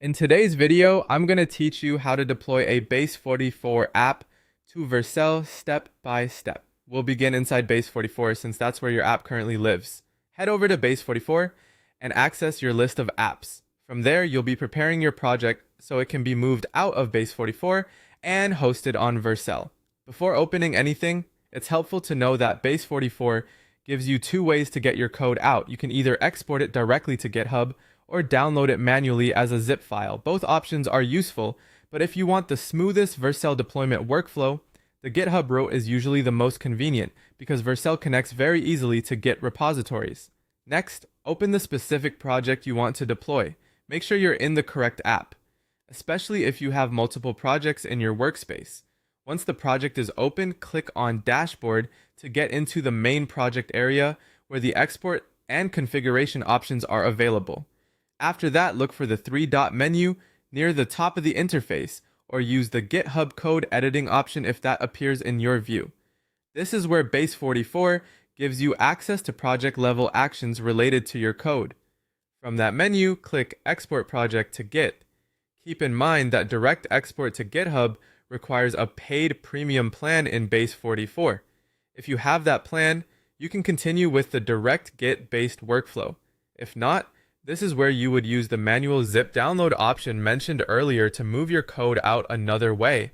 In today's video, I'm going to teach you how to deploy a Base44 app to Vercel step by step. We'll begin inside Base44 since that's where your app currently lives. Head over to Base44 and access your list of apps. From there, you'll be preparing your project so it can be moved out of Base44 and hosted on Vercel. Before opening anything, it's helpful to know that Base44 gives you two ways to get your code out. You can either export it directly to GitHub or download it manually as a zip file. Both options are useful, but if you want the smoothest Vercel deployment workflow, the GitHub route is usually the most convenient because Vercel connects very easily to Git repositories. Next, open the specific project you want to deploy. Make sure you're in the correct app, especially if you have multiple projects in your workspace. Once the project is open, click on Dashboard to get into the main project area where the export and configuration options are available. After that, look for the three-dot menu near the top of the interface, or use the GitHub code editing option if that appears in your view. This is where Base44 gives you access to project-level actions related to your code. From that menu, click Export Project to Git. Keep in mind that direct export to GitHub requires a paid premium plan in Base44. If you have that plan, you can continue with the direct Git-based workflow. If not, this is where you would use the manual zip download option mentioned earlier to move your code out another way.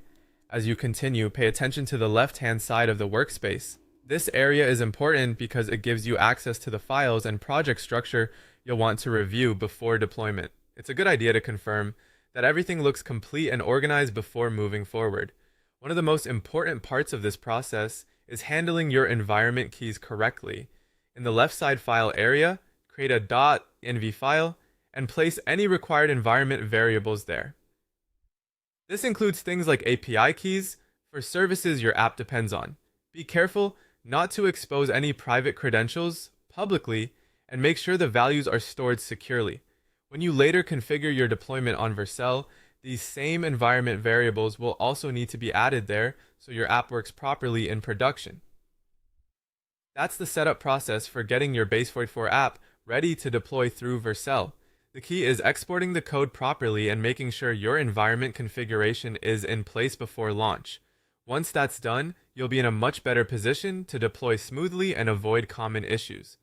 As you continue, pay attention to the left-hand side of the workspace. This area is important because it gives you access to the files and project structure you'll want to review before deployment. It's a good idea to confirm that everything looks complete and organized before moving forward. One of the most important parts of this process is handling your environment keys correctly. In the left side file area, create a .env file, and place any required environment variables there. This includes things like API keys for services your app depends on. Be careful not to expose any private credentials publicly, and make sure the values are stored securely. When you later configure your deployment on Vercel, these same environment variables will also need to be added there so your app works properly in production. That's the setup process for getting your Base44 app ready to deploy through Vercel. The key is exporting the code properly and making sure your environment configuration is in place before launch. Once that's done, you'll be in a much better position to deploy smoothly and avoid common issues.